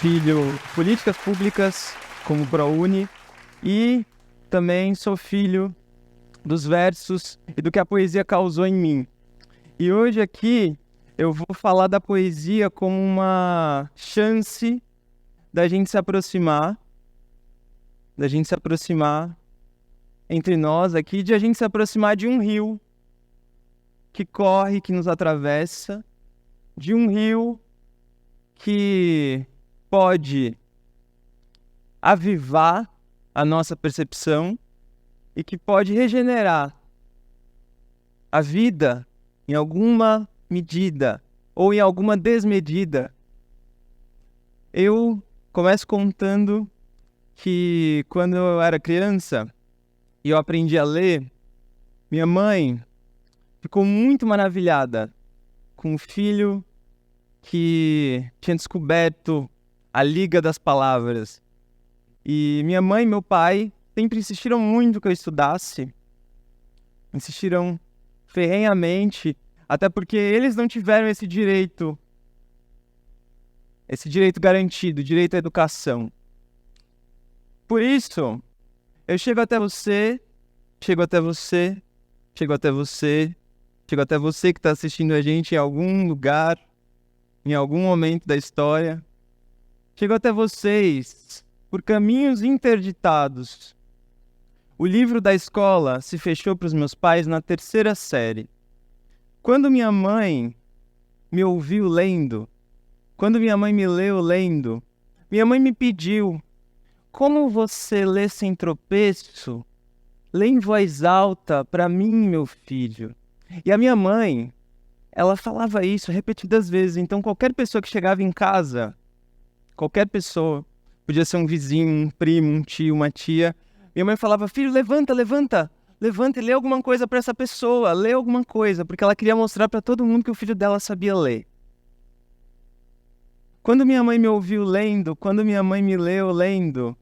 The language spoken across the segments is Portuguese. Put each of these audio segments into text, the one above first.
auxílio políticas públicas como ProUni e também sou filho dos versos e do que a poesia causou em mim. E hoje aqui eu vou falar da poesia como uma chance da gente se aproximar entre nós aqui, de a gente se aproximar de um rio que corre, que nos atravessa, de um rio que pode avivar a nossa percepção e que pode regenerar a vida em alguma medida ou em alguma desmedida. Eu começo contando que quando eu era criança e eu aprendi a ler, minha mãe ficou muito maravilhada com o filho que tinha descoberto a liga das palavras. E minha mãe e meu pai sempre insistiram muito que eu estudasse, insistiram ferrenhamente, até porque eles não tiveram esse direito garantido, direito à educação. Por isso, eu chego até você que está assistindo a gente em algum lugar, em algum momento da história. Chego até vocês por caminhos interditados. O livro da escola se fechou para os meus pais na 3ª série. Quando minha mãe me ouviu lendo, quando minha mãe me leu lendo, minha mãe me pediu: como você lê sem tropeço? Lê em voz alta para mim, meu filho. E a minha mãe, ela falava isso repetidas vezes. Então qualquer pessoa que chegava em casa, qualquer pessoa, podia ser um vizinho, um primo, um tio, uma tia, minha mãe falava: filho, levanta e lê alguma coisa para essa pessoa, lê alguma coisa, porque ela queria mostrar para todo mundo que o filho dela sabia ler. Quando minha mãe me ouviu lendo, quando minha mãe me leu lendo,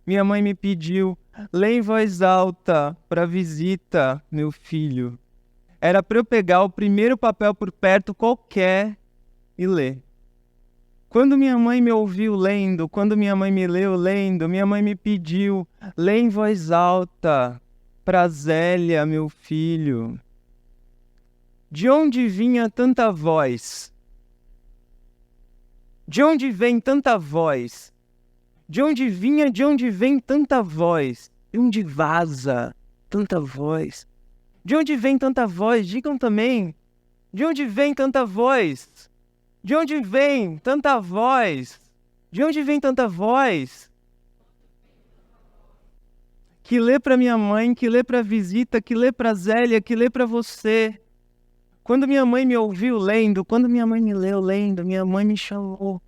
minha mãe me pediu: lê em voz alta para a visita, meu filho. Era para eu pegar o primeiro papel por perto qualquer e ler. Quando minha mãe me ouviu lendo, quando minha mãe me leu lendo, minha mãe me pediu: lê em voz alta para Zélia, meu filho. De onde vinha tanta voz? De onde vem tanta voz? De onde vem tanta voz? De onde vaza tanta voz? De onde vem tanta voz? Digam também. De onde vem tanta voz? De onde vem tanta voz? De onde vem tanta voz? Que lê para minha mãe, que lê para a visita, que lê para Zélia, que lê para você. Quando minha mãe me ouviu lendo, quando minha mãe me leu lendo, minha mãe me chamou: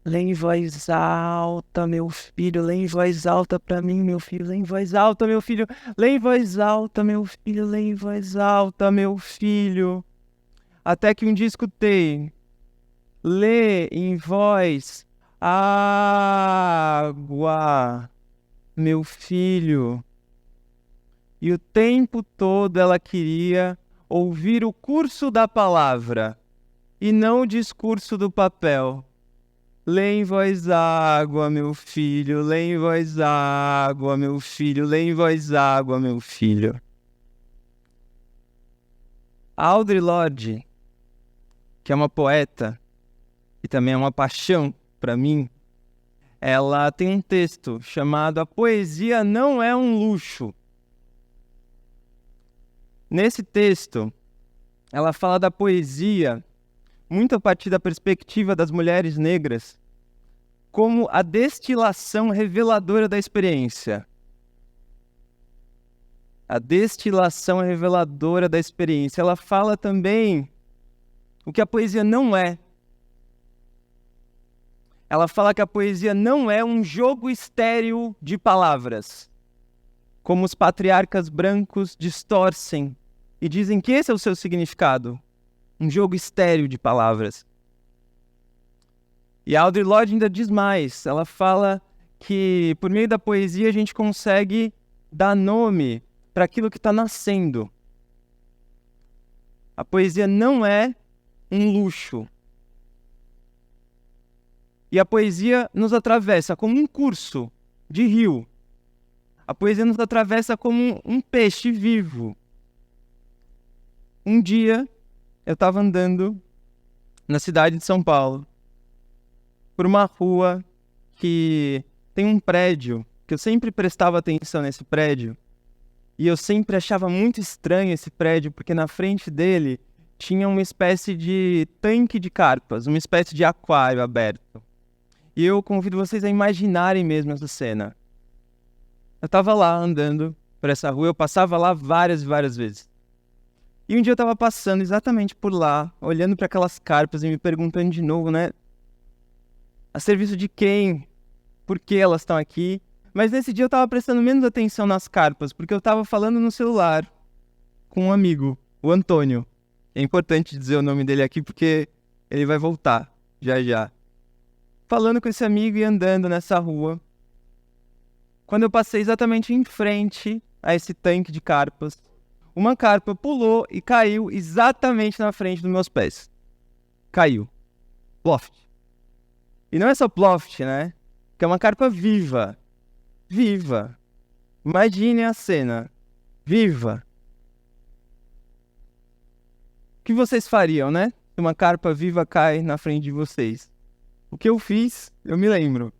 lê em voz alta, meu filho, lê em voz alta para mim, meu filho, lê em voz alta, meu filho, lê em voz alta, meu filho, lê em voz alta, meu filho. Até que um dia escutei: lê em voz água, meu filho. E o tempo todo ela queria ouvir o curso da palavra e não o discurso do papel. Lê em voz água, meu filho, lê em voz água, meu filho, lê em voz água, meu filho. A Audre Lorde, que é uma poeta e também é uma paixão para mim, ela tem um texto chamado A Poesia Não é um Luxo. Nesse texto, ela fala da poesia muito a partir da perspectiva das mulheres negras como a destilação reveladora da experiência. A destilação reveladora da experiência. Ela fala também o que a poesia não é. Ela fala que a poesia não é um jogo estéril de palavras, como os patriarcas brancos distorcem e dizem que esse é o seu significado. Um jogo estéril de palavras. E a Audre Lorde ainda diz mais. Ela fala que por meio da poesia a gente consegue dar nome para aquilo que está nascendo. A poesia não é um luxo. E a poesia nos atravessa como um curso de rio. A poesia nos atravessa como um peixe vivo. Um dia, eu estava andando na cidade de São Paulo, por uma rua que tem um prédio, que eu sempre prestava atenção nesse prédio, e eu sempre achava muito estranho esse prédio, porque na frente dele tinha uma espécie de tanque de carpas, uma espécie de aquário aberto. E eu convido vocês a imaginarem mesmo essa cena. Eu estava lá andando por essa rua, eu passava lá várias e várias vezes. E um dia eu estava passando exatamente por lá, olhando para aquelas carpas e me perguntando de novo, né? A serviço de quem? Por que elas estão aqui? Mas nesse dia eu estava prestando menos atenção nas carpas, porque eu estava falando no celular com um amigo, o Antônio. É importante dizer o nome dele aqui porque ele vai voltar já já. Falando com esse amigo e andando nessa rua. Quando eu passei exatamente em frente a esse tanque de carpas, uma carpa pulou e caiu exatamente na frente dos meus pés. Caiu. Ploft. E não é só ploft, né? Que é uma carpa viva. Viva. Imagine a cena. Viva. O que vocês fariam, né? Se uma carpa viva cai na frente de vocês. O que eu fiz, eu me lembro.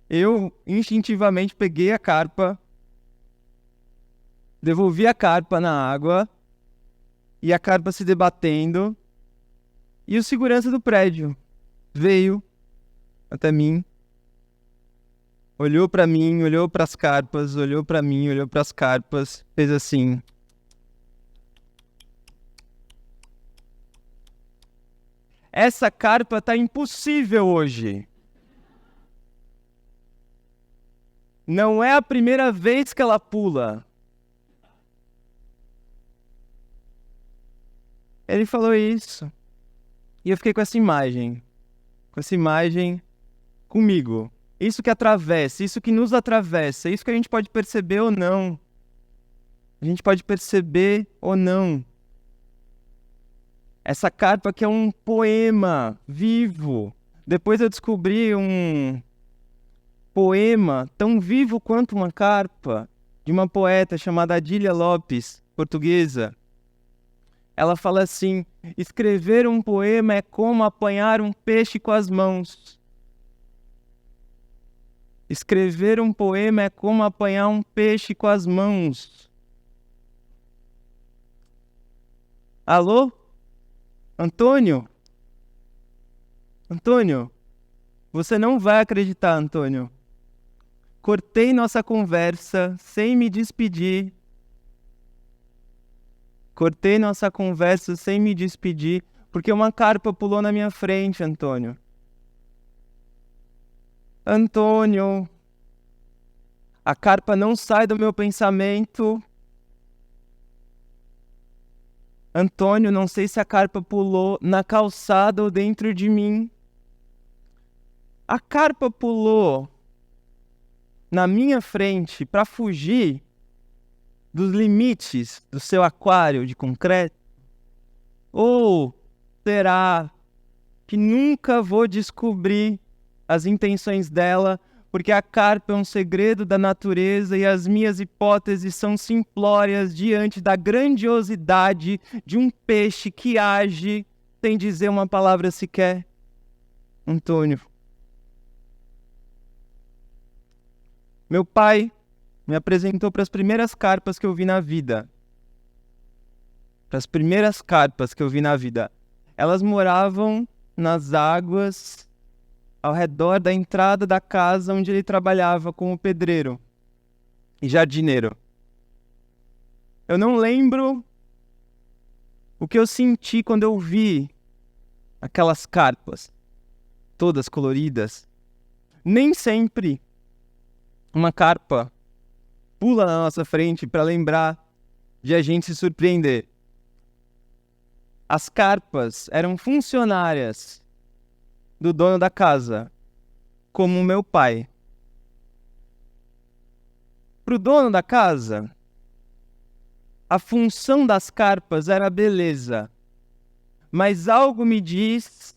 Eu instintivamente peguei a carpa, devolvi a carpa na água, e a carpa se debatendo, e o segurança do prédio veio até mim, olhou para mim, olhou para as carpas, olhou para mim, olhou para as carpas, fez assim. Essa carpa tá impossível hoje. Não é a primeira vez que ela pula. Ele falou isso. E eu fiquei com essa imagem. Com essa imagem comigo. Isso que atravessa, isso que nos atravessa, isso que a gente pode perceber ou não. A gente pode perceber ou não. Essa carpa que é um poema vivo. Depois eu descobri um poema tão vivo quanto uma carpa, de uma poeta chamada Adília Lopes, portuguesa. Ela fala assim: escrever um poema é como apanhar um peixe com as mãos. Escrever um poema é como apanhar um peixe com as mãos. Alô? Antônio? Antônio? Você não vai acreditar, Antônio. Cortei nossa conversa sem me despedir. Cortei nossa conversa sem me despedir, porque uma carpa pulou na minha frente, Antônio. Antônio, a carpa não sai do meu pensamento. Antônio, não sei se a carpa pulou na calçada ou dentro de mim. A carpa pulou na minha frente para fugir dos limites do seu aquário de concreto? Ou será que nunca vou descobrir as intenções dela, porque a carpa é um segredo da natureza e as minhas hipóteses são simplórias diante da grandiosidade de um peixe que age sem dizer uma palavra sequer? Antônio. Meu pai me apresentou para as primeiras carpas que eu vi na vida. Para as primeiras carpas que eu vi na vida. Elas moravam nas águas ao redor da entrada da casa onde ele trabalhava como pedreiro e jardineiro. Eu não lembro o que eu senti quando eu vi aquelas carpas, todas coloridas. Nem sempre uma carpa pula na nossa frente para lembrar de a gente se surpreender. As carpas eram funcionárias do dono da casa, como o meu pai. Para o dono da casa, a função das carpas era a beleza. Mas algo me diz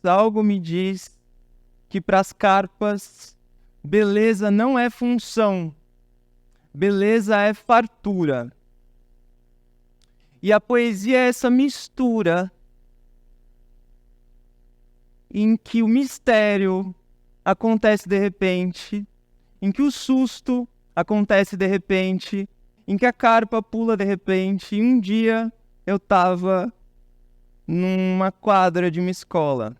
que para as carpas, beleza não é função, beleza é fartura. E a poesia é essa mistura em que o mistério acontece de repente, em que o susto acontece de repente, em que a carpa pula de repente. E um dia eu estava numa quadra de uma escola,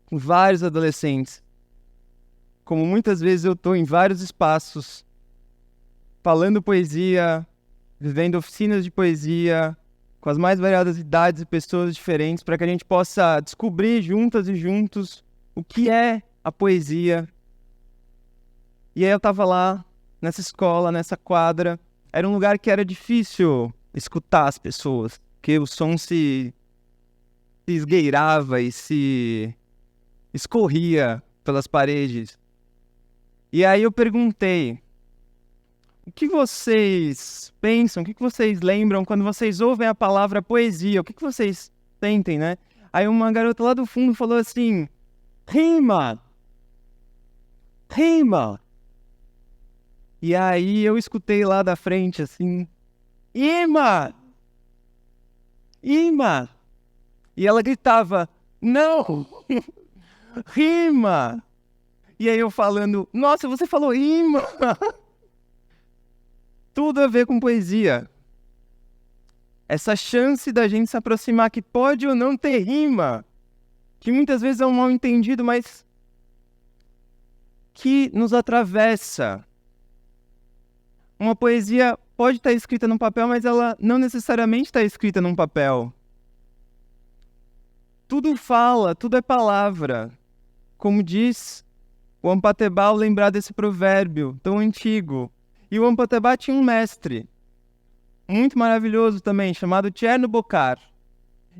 com vários adolescentes. Como muitas vezes eu estou em vários espaços, falando poesia, vivendo oficinas de poesia, com as mais variadas idades e pessoas diferentes, para que a gente possa descobrir juntas e juntos o que é a poesia. E aí eu estava lá, nessa escola, nessa quadra. Era um lugar que era difícil escutar as pessoas, porque o som se esgueirava e se escorria pelas paredes. E aí eu perguntei: o que vocês pensam, o que vocês lembram quando vocês ouvem a palavra poesia? O que vocês sentem, né? Aí uma garota lá do fundo falou assim: rima! Rima! E aí eu escutei lá da frente assim: ima! Ima! E ela gritava: não! Rima! E aí eu falando: nossa, você falou ima! Tudo a ver com poesia. Essa chance da gente se aproximar, que pode ou não ter rima, que muitas vezes é um mal entendido, mas que nos atravessa. Uma poesia pode estar escrita num papel, mas ela não necessariamente está escrita num papel. Tudo fala, tudo é palavra. Como diz o Ampatebá, ao lembrar desse provérbio tão antigo. E o Ampatebá tinha um mestre, muito maravilhoso também, chamado Tierno Bocar.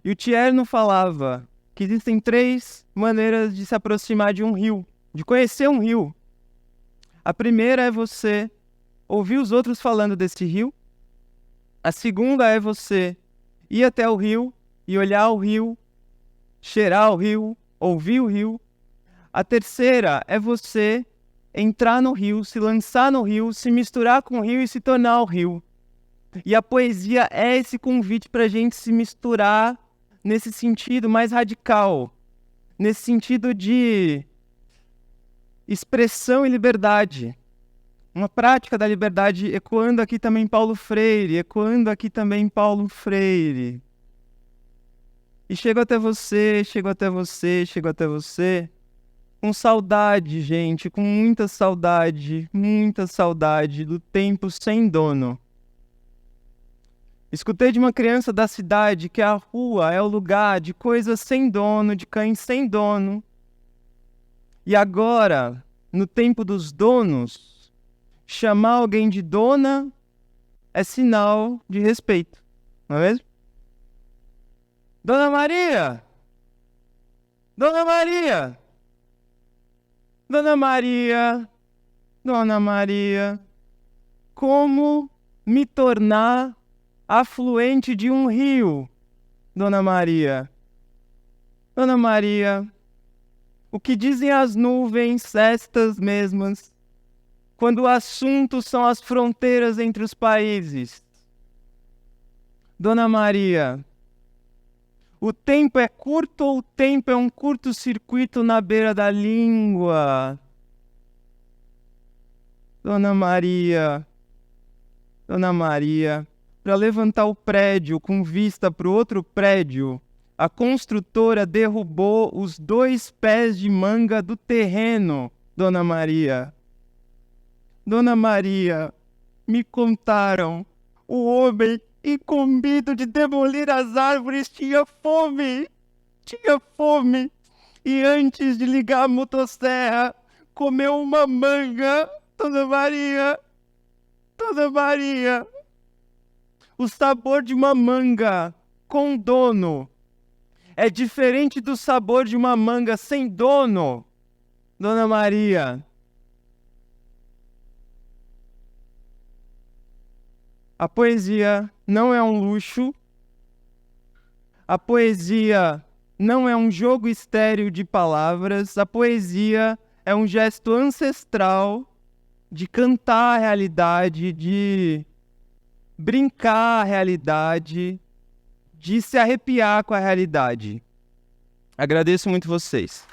E o Tierno falava que existem 3 maneiras de se aproximar de um rio, de conhecer um rio. A primeira é você ouvir os outros falando desse rio. A segunda é você ir até o rio e olhar o rio, cheirar o rio, ouvir o rio. A terceira é você entrar no rio, se lançar no rio, se misturar com o rio e se tornar o rio. E a poesia é esse convite para a gente se misturar nesse sentido mais radical, nesse sentido de expressão e liberdade. Uma prática da liberdade, ecoando aqui também Paulo Freire, ecoando aqui também Paulo Freire. E chego até você, chego até você, chego até você, com saudade, gente, com muita saudade do tempo sem dono. Escutei de uma criança da cidade que a rua é o lugar de coisas sem dono, de cães sem dono. E agora, no tempo dos donos, chamar alguém de dona é sinal de respeito, não é mesmo? Dona Maria! Dona Maria! Dona Maria! Dona Maria! Como me tornar afluente de um rio, Dona Maria? Dona Maria, o que dizem as nuvens, estas mesmas, quando o assunto são as fronteiras entre os países? Dona Maria, o tempo é curto ou o tempo é um curto-circuito na beira da língua? Dona Maria, Dona Maria, para levantar o prédio com vista para o outro prédio, a construtora derrubou os 2 pés de manga do terreno, Dona Maria. Dona Maria, me contaram, o homem incumbido de demolir as árvores tinha fome, e antes de ligar a motosserra, comeu uma manga, Dona Maria, Dona Maria. O sabor de uma manga com dono é diferente do sabor de uma manga sem dono, Dona Maria. A poesia não é um luxo. A poesia não é um jogo estéril de palavras, a poesia é um gesto ancestral de cantar a realidade, de brincar a realidade, de se arrepiar com a realidade. Agradeço muito vocês.